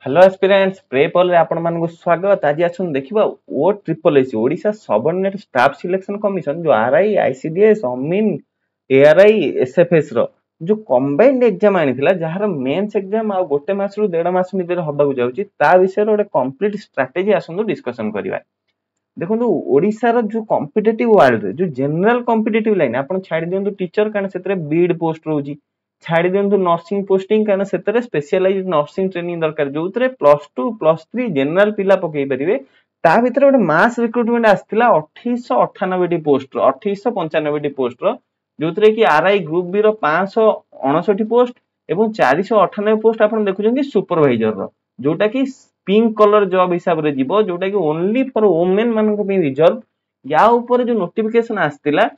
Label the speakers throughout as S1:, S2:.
S1: Hello aspirants प्रेपल रे आपण मानक स्वागत। आज आछन देखिबा O triple SC Odisha subordinate staff selection commission जो आरआई आईसीडीएस अमीन एआरआई एसएफएस रो जो कंबाइंड एग्जाम आनिथिला जहार मेंस एग्जाम आ गोटे मास रु 1.5 मास भितर होबाकू जाउची ता विषय रो एक कंप्लीट स्ट्रेटजी आसंदो डिस्कशन करबा। देखो ओडिशा रो जो कॉम्पिटिटिव वर्ल्ड रे जो जनरल कॉम्पिटिटिव लाइन आपण छाडी दियंतु टीचर कारण सेतरे बीड पोस्ट रहउची, छाडी दियंतु नर्सिंग पोस्टिंग कारण सेतरे स्पेशलाइज्ड नर्सिंग ट्रेनिंग दरकार जोतरे +2 +3 जनरल पिला पकई परिवे। ता भीतर गोटे मास रिक्रुटमेंट आस्थिला 2898 टी पोस्ट रो 2895 टी पोस्ट रो जोतरे कि आरआई ग्रुप बी रो 559 पोस्ट एवं 498 पोस्ट आपण देखुचंती सुपरवाइजर रो जोटा कि पिंक कलर जॉब हिसाब रे जीवो जोटा कि ओनली फॉर वुमेन मानको पे रिजर्व। या ऊपर जो नोटिफिकेशन आस्थिला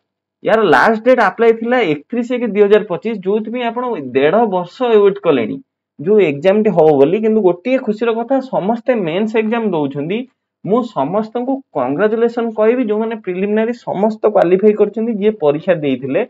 S1: यार लास्ट डेट अप्लाई थिला 31/1/2025 जोथि भी आपण 1.5 वर्ष वेट कलेनी जो एग्जाम टी हो बोली किंतु गोटे खुशीर कथा समस्त मेंस एग्जाम दउछंदी। मु समस्त को कांग्रेचुलेशन कहबी जो माने प्रिलिमिनरी समस्त क्वालिफाई करछंदी जे परीक्षा देइथिले।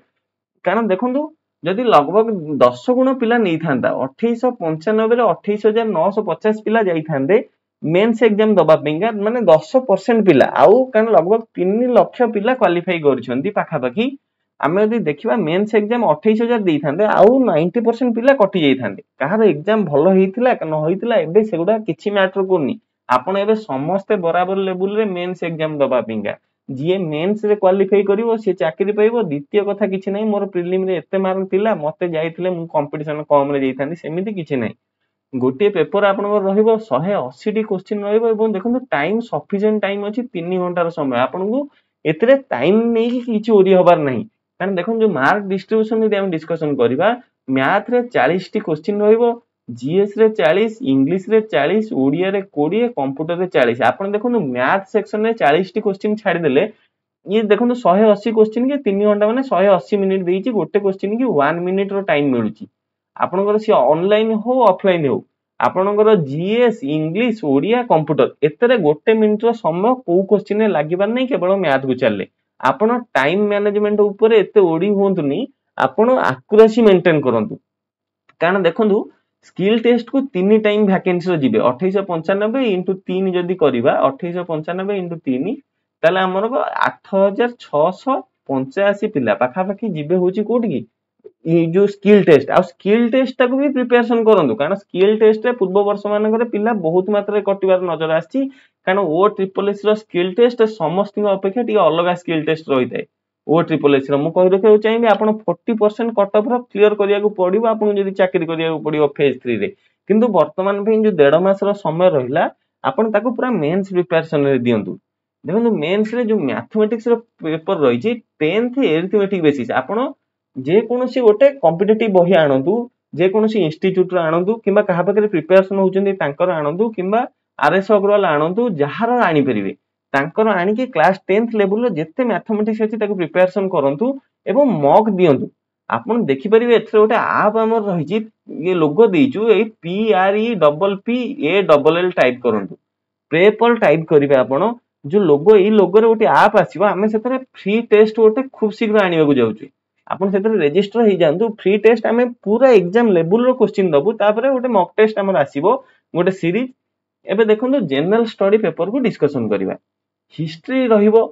S1: कारण देखंतु जदि लगभग 10 गुण पिला नहीं थांदा 2895 रे 28950 पिला जाई थांदे मेंस एग्जाम दबा पेंगा माने 10% पिला आउ कारण लगभग 3 लाख पिला क्वालिफाई करछंदी पाखा पाखी। आमे यदि देखिबा मेंस एग्जाम 28000 देई थांदे आउ 90% पिला कटि जाई थांदे। कहार एग्जाम भलो हेइथिला न होइथिला एबे सेगुडा किछि मैटर कोनी। आपण एबे समस्त बराबर लेवल रे मेंस एग्जाम दबा पेंगा जी मेंस रे क्वालिफाई करिवो से चाकरी पाइबो। द्वितीय कथा किछि नै मोर प्रिलिम रे एते मार्क थिला मते जाइथिले मु कंपटीशन कम रे जाइथांदी सेमिति किछि नै। गोटे पेपर आपनकर रहिबो 180 टी क्वेश्चन रहिबो एवं देखंतु टाइम सफिशिएंट टाइम अछि 3 घंटार समय आपनकु एतरे टाइम नै कि किछि ओरी होबार नै। कारण देखन जो मार्क डिस्ट्रीब्यूशन यदि हम डिस्कशन करिबा मैथ रे 40 टी क्वेश्चन रहिबो, जीएस रे 40, इंग्लिश रे 40, ओडिया रे 20, कंप्यूटर रे 40। आपण देखंतु मैथ सेक्शन रे 40 टी क्वेश्चन छाडी देले ये देखंतु 180 क्वेश्चन के 3 घंटा माने 180 मिनिट देइची गोटे क्वेश्चन की 1 मिनिट रो टाइम मिलुची। आपनकर सी ऑनलाइन हो ऑफलाइन हो आपनकर जीएस इंग्लिश ओडिया कंप्यूटर एतरे गोटे मिनिट रो समय को क्वेश्चन रे लागिबार नै केवल मैथ को चलले। आपण टाइम मैनेजमेंट ऊपर एते ओडी होंतुनी आपण एक्यूरेसी मेंटेन करंतु। कारण देखंतु स्किल टेस्ट को 3 टाइम वैकेंसी रो जिबे 2895 * 3 जदी करिबा 2895 * 3 ताले हमर 8685 पिला पाखा पाखी जिबे होची कोठी की ई जो स्किल टेस्ट आ स्किल टेस्ट ताको भी प्रिपरेशन करंतु। कारण स्किल टेस्ट रे पूर्व वर्ष मानकर पिला बहुत मात्रा रे कटिबार नजर आछि। कारण ओ ट्रिपल एस रो स्किल टेस्ट समस्त अपेक्षा टी अलग स्किल टेस्ट रहितै। ओ ट्रिपल एस रो मु कहि रखियो चाहिबे आपण 40% कट ऑफ रो क्लियर करिया को पड़िबो आपण जदी चाकरी करिया को पड़िबो फेज 3 रे। किंतु वर्तमान पे जो 1.5 मास रो समय रहिला आपण ताको पूरा मेंस प्रिपरेशन रे दियंतु। देखो मेंस रे जो मैथमेटिक्स रो पेपर रही छी 10th अरिथमेटिक बेसिस आपण जे कोनोसी गोटे कॉम्पिटिटिव बही आनंतु जे कोनोसी इंस्टीट्यूट रो आनंतु किबा कहा पाखरे प्रिपरेशन होउचंदी तांकर आनंतु किबा आरएस अग्रवाल आनंतु जहार आनी परिबे तांकर आनी कि क्लास 10th लेवल रो जत्ते मैथमेटिक्स अछि ताको प्रिपरेशन करंतु एवं मॉक दियंतु। आपण देखि परिबे एथरे गोटे ऐप हमर रही छी ये लोगो देइचु ए PREPPALL टाइप करंतु प्रेपल टाइप करिवे आपण जो लोगो ई लोगो रे गोटे ऐप आसीबो आमे सेतरे फ्री टेस्ट गोटे खूब शीघ्र आनिबा को जाउछु। आपण सेतरे रजिस्टर हे जानतु फ्री टेस्ट आमे पूरा एग्जाम लेवल रो क्वेश्चन दबु तापरे गोटे मॉक टेस्ट हमर आसीबो गोटे सीरीज। एबे देखंतु जनरल स्टडी पेपर को डिस्कशन करिवा हिस्ट्री रहिबो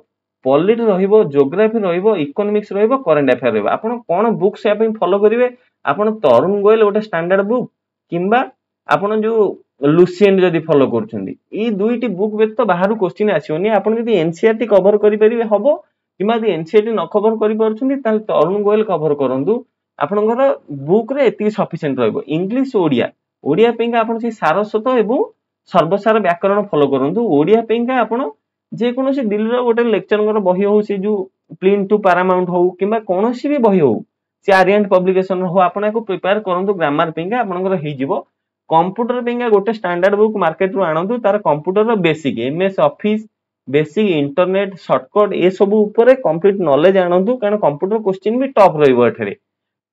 S1: पॉलिटी रहिबो ज्योग्राफी रहिबो इकोनॉमिक्स रहिबो करंट अफेयर रहिबो। आपण कोन बुक से आपन फॉलो करिवे आपण तरुण गोयल गोटे स्टैंडर्ड बुक किंबा आपण जो लुसिएंट जदी फॉलो करछंदी ई दुईटी बुक व्यक्त बाहर क्वेश्चन आसीओनी। आपण जदी एनसीईआरटी कवर करि परिबे हबो किंबा यदि एनसीईआरटी न कवर करि परछंदी ताल तरुण गोयल कवर करंतु आपनकर बुक रे एति सफिशिएंट रहइबो। इंग्लिश ओडिया ओडिया पेंगा आपण से सारस्वत एवं सर्वसार व्याकरण फॉलो करंतु। ओडिया पेंगा आपण जे कोनोसी दिल्ली रो गोटे लेक्चरर बही हो से जो प्लेन टू पैरामाउंट हो किंबा कोनोसी भी बही हो से आरिएंट पब्लिकेशन हो आपण को प्रिपेयर करंतु। ग्रामर पेंगा आपनकर हे जिवो। कंप्यूटर पेंगा गोटे स्टैंडर्ड बुक मार्केट रो आनंतु तार कंप्यूटर रो basic MS office basic internet shortcut ए सब ऊपर कंप्लीट नॉलेज आनंतु। कारण कंप्यूटर क्वेश्चन भी टॉप रहइबो एठरे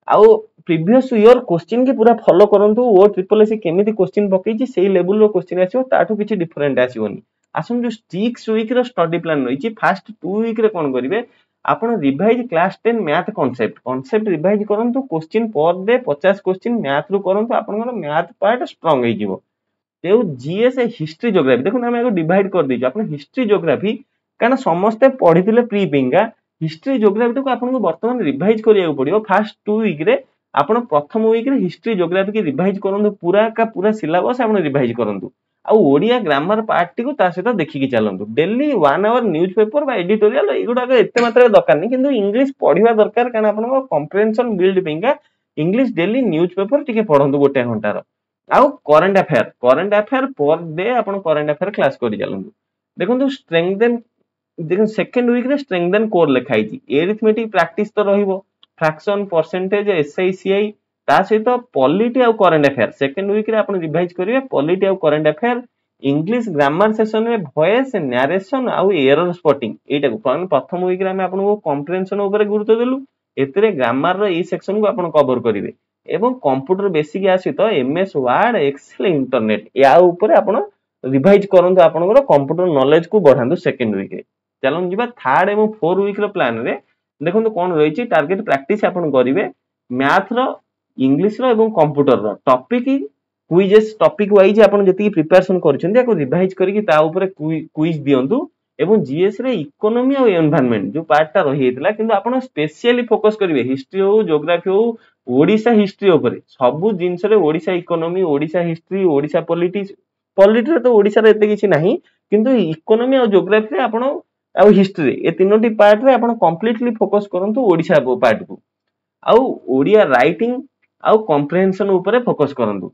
S1: आउ प्रीवियस ईयर क्वेश्चन की पूरा फॉलो करंतु। ओ ट्रिपल एस केमिति क्वेश्चन पकैछि सेही लेवल रो क्वेश्चन आसीबो ताठू किछि डिफरेंट आसीबोनी। आसन जो 6 वीक रो स्टडी प्लान रहिछि फर्स्ट 2 वीक रे कोन करिवे आपण revise class 10 math concept revise करंतु। Question per day 50 question math रो करंतु आपनकर मैथ पार्ट स्ट्रांग हे जिवो। जो जीएस हिस्ट्री जोग्राफी देखो आम डिवाइड कर दीजिए आप हिस्ट्री जोग्राफी कारण समस्ते पढ़ी प्री पिंगा हिस्ट्री जोग्राफी को आपको बर्तमान रिवाइज करिया पड़ो फास्ट 2 वीक रे आपण प्रथम वीक रे हिस्ट्री जोग्राफी की रिवाइज करंतु पूरा का पूरा सिलेबस आपण रिवाइज करंतु आ ओडिया ग्रामर पार्ट टी को ता सहित देखिकी चलंतु डेली 1 आवर न्यूज पेपर बा एडिटोरियल एगुडा एते मात्रा दरकार नहीं किंतु इंग्लिश पढ़िबा दरकार कारण आपण कॉम्प्रिहेंशन बिल्ड पिंगा इंग्लिश डेली न्यूज पेपर टिके पढंतु गोटे घंटार आउ करंट अफेयर पर डे आपण करंट अफेयर क्लास करि चलंतु देखंतु स्ट्रेंथन देखो सेकंड वीक रे स्ट्रेंथन कोर लिखाई छी एरिथमेटिक प्रैक्टिस तो रहिबो फ्रैक्शन परसेंटेज एसआईसीआई ता सहित पॉलिटी आ करंट अफेयर सेकंड वीक रे आपण रिवाइज करिवे पॉलिटी आ current affair English grammar session में वॉइस नरेशन आ एरर स्पॉटिंग एटा को प्रथम वीक रे हम आपन कॉम्प्रिहेंशन ऊपर गुरुत्व देलु एतरे ग्रामर रो ई सेक्शन को आपण कवर करिवे एवं कंप्यूटर बेसिक आसी तो एमएस वर्ड एक्सेल इंटरनेट या ऊपर आपण रिवाइज करंतु आपनकर कंप्यूटर नॉलेज को बढ़ांतु सेकंड वीक रे चलन जीवा थर्ड एवं 4 वीक रो प्लान रे देखंतु कोन रहिछि टारगेट प्रैक्टिस आपण करिवे मैथ रो इंग्लिश रो एवं कंप्यूटर रो टॉपिक क्विजेस टॉपिक वाइज आपण जति प्रिपरेशन करछन्ती याको रिवाइज करिकि ता ऊपर क्विज दियंतु एवं जीएस रे इकोनॉमी और एनवायरनमेंट जो पार्टटा रहि हेतला किंतु आपण स्पेशली फोकस करिवे हिस्ट्री हो ज्योग्राफी हो ओडिसा हिस्ट्री ऊपर सब जिंस रे Odisha economy Odisha history Odisha politics polity तो ओडिसा रे एते किछि नाही किंतु इकोनॉमी और ज्योग्राफी रे आपण आ हिस्ट्री ए तीनोटी पार्ट रे आपण कंप्लीटली फोकस करंतु ओडिसा पार्ट को आ ओडिया राइटिंग आ कॉम्प्रिहेंशन ऊपर फोकस करंतु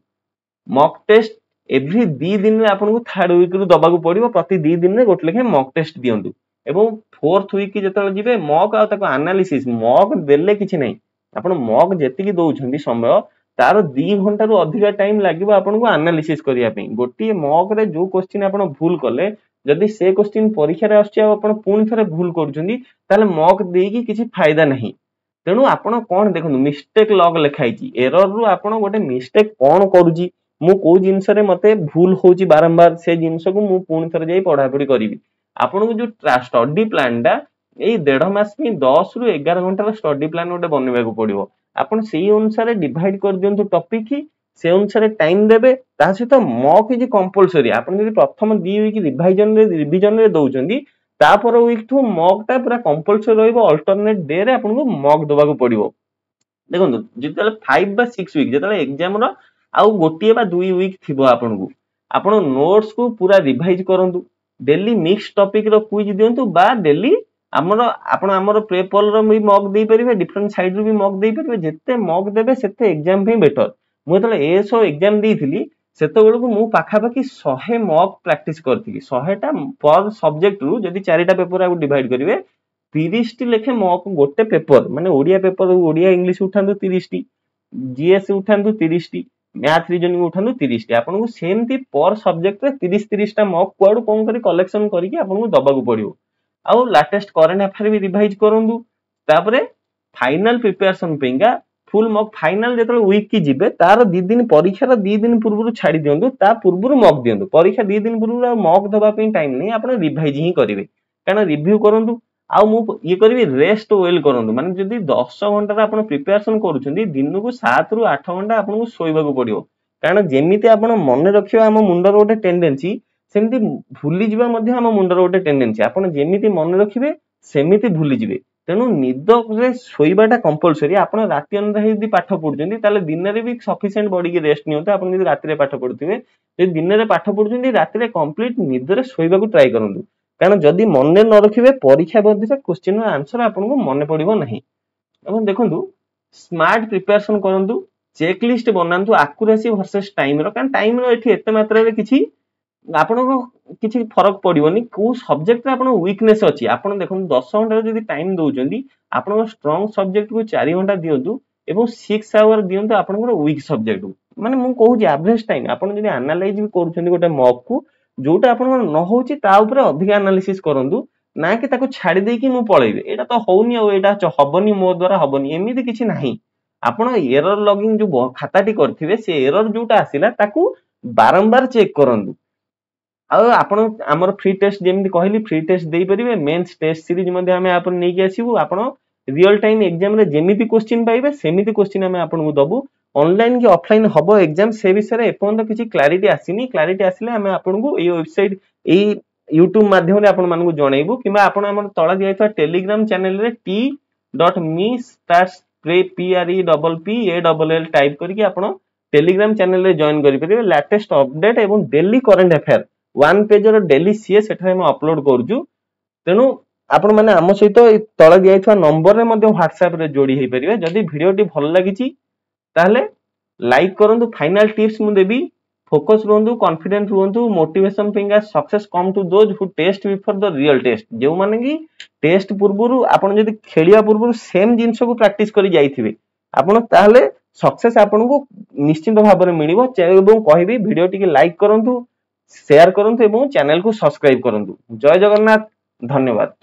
S1: मॉक टेस्ट एवरी 2 दिन रे आपन को थर्ड वीक रु दबाकू पड़िबो प्रति 2 दिन रे गोट लेखे मॉक टेस्ट दियंतु एवं फोर्थ वीक की जतल जिवे मॉक आ ताको एनालिसिस मॉक देले किछि नै आपण मॉक जेति की दउछन्ती समय तार 2 घंटा रु अधिक टाइम लागिबो आपन को एनालिसिस करिया पे गोटी मॉक रे जो क्वेश्चन आपण भूल कले जदि से क्वेश्चन परीक्षा रे आछी आपण पूर्ण थरे भूल करूछन्ती ताले मॉक देकी किछि फायदा नहीं तेनु आपण कोन देखनु मिस्टेक लॉग लिखाई छी एरर रु आपण गोटे मिस्टेक कोन करूची मु को जिंस रे मते भूल होची बारंबार से जिंस को मु पूर्ण थरे जाई पढ़ा पढ़ी करिवि आपण को जो स्टडी प्लान डा ए 1.5 मास में 10 रु 11 घंटा स्टडी प्लान गोटे बनैबा को पड़िबो आपण सेही अनुसार डिवाइड कर दियंतु टॉपिक की से अनुसार टाइम देबे ता सहित मॉक इज कंपलसरी आपण जदि प्रथम 2 वीक रिवीजन रे दउचंदी तापर वीक थु मॉक ता पूरा कंपलसरी रहइबो अल्टरनेट डे रे आपण को मॉक दबा को पड़िबो देखंतु जतले 5 बा 6 वीक जतले एग्जाम रो आउ गोटिए बा 2 वीक थिबो आपण को आपण नोट्स को पूरा रिवाइज करंतु डेली मिक्स टॉपिक रो क्विज दियंतु बा डेली हमरो आपण हमरो पेपर रो भी मॉक देई परिबे डिफरेंट साइड रो भी मॉक देई परिबे जत्ते मॉक देबे सेते एग्जाम भी बेटर मु तले एसो एग्जाम देइथिली सेते बेलको मु पाखा पाखी 100 मॉक प्रैक्टिस करथिली 100 टा पर सब्जेक्ट रु जदी 4 टा पेपर आ डिवाइड करिवे 30 टी लेखे मॉक गोटे पेपर माने ओडिया पेपर ओडिया इंग्लिश उठांदु 30 टी जीएस उठांदु 30 टी मैथ रीजनिंग उठांदु 30 टी आपन को सेमती पर सब्जेक्ट रे 30 टा मॉक कोड कोन करी कलेक्शन करी आपन को दबा को पड़ियो आउ लेटेस्ट करंट अफेयर भी रिवाइज करंदु तापरे फाइनल प्रिपरेशन पेंगा फुल मॉक फाइनल जेतले वीक की जिबे तार 2 दिन परीक्षा रा 2 दिन पूर्व छाडी दियंतु ता पूर्व मॉक दियंतु परीक्षा 2 दिन पूर्व मॉक दबा पे टाइम नहीं आपन रिवाइज ही करिवे कारण रिव्यू करंतु आउ मु ये करबी रेस्ट वेल करंतु माने जदी 10 घंटा रा आपन प्रिपरेशन करूछंदी दिन को 7 रु 8 घंटा आपन को सोइबा को पड़ियो कारण जेमिति आपन मन रखियो हम मुंडर गोटे टेंडेंसी सेमिति भूली जिबा मध्ये हम मुंडर गोटे टेंडेंसी आपन जेमिति मन रखिबे सेमिति भूली जिबे तेनु निद रे सोइबाटा कंपलसरी आपन राति अनरा यदि पाठ पढुचंदी ताले दिन रे भी सफिशिएंट बॉडी के रेस्ट नियंतु आपन यदि राति रे पाठ पढुथिबे यदि दिन रे पाठ पढुचंदी राति रे कंप्लीट निद रे सोइबा को ट्राई करंतु कारण जदी मन न रखिबे परीक्षा बद्धे क्वेश्चन रो आंसर आपन को मन पड़िबो नहीं एवं देखंतु स्मार्ट प्रिपरेशन करंतु चेकलिस्ट बनांतु एक्यूरेसी वर्सेस टाइम रो कारण टाइम रो एठी एते मात्रा रे किछि आपन को किछि फरक पड़िबोनी को सब्जेक्ट रे आपन वीकनेस अछि आपन देखन 10 घंटा जदी टाइम दोउचंदी आपन स्ट्रांग सब्जेक्ट को 4 घंटा दियंतु एवं 6 आवर दियंतु आपन को वीक सब्जेक्ट माने मु कहू जे एवरेज टाइम आपन जदी एनालाइज भी करूचंदी गोटे मॉक को जोटा आपन न होउची ता ऊपर अधिक एनालिसिस करंतु ना कि ताको छाडी देकी मु पळेबे एटा तो होउनी आ एटा हबनी मो द्वारा हबनी एमिति किछि नाही आपन एरर लॉगिंग जो खाताटी करथिबे से एरर जोटा आसिला ताको बारंबार चेक करंतु आ आपण हमर फ्री टेस्ट जेमिति कहली फ्री टेस्ट देई परिबे मेंस टेस्ट सीरीज मध्ये हमें आपन नै के आसीबु आपण रियल टाइम एग्जाम रे जेमिति क्वेश्चन पाइबे सेमिति क्वेश्चन हमें आपन को दबु ऑनलाइन की ऑफलाइन हबो एग्जाम से विषय रे एपन किछि क्लैरिटी आसीनी क्लैरिटी आसिले हमें आपनकु ए वेबसाइट ए YouTube माध्यम रे आपन मानकु जणैबु किबा आपन हमर तळा दियैथवा टेलीग्राम चैनल रे t.me/PREPPALL टाइप करके आपन टेलीग्राम चैनल रे जॉइन करि परिबे लेटेस्ट अपडेट एवं daily current affair one page रो डेली सीए सेठा हम अपलोड करजु तेनु आपण माने हम सहित तळ दियैथवा नंबर रे मध्ये WhatsApp रे जोडी हेइ परिबे जदी वीडियो टी भल लागिची ताहले लाइक करंतु फाइनल टिप्स मु देबी फोकस रहंतु कॉन्फिडेंट रहंतु मोटिवेशन पिंगा success come to those who test before the real test जो माने की टेस्ट पूर्वरु आपण जदी खेलिया पूर्वरु सेम जिंस को प्रैक्टिस करी जाईथिबे आपण ताहले सक्सेस आपण को निश्चित भाव में मिलिबो एवं कहबी वीडियो टी लाइक करंतु शेयर करंतु एवं चैनल को सब्सक्राइब करंतु जय जगन्नाथ धन्यवाद।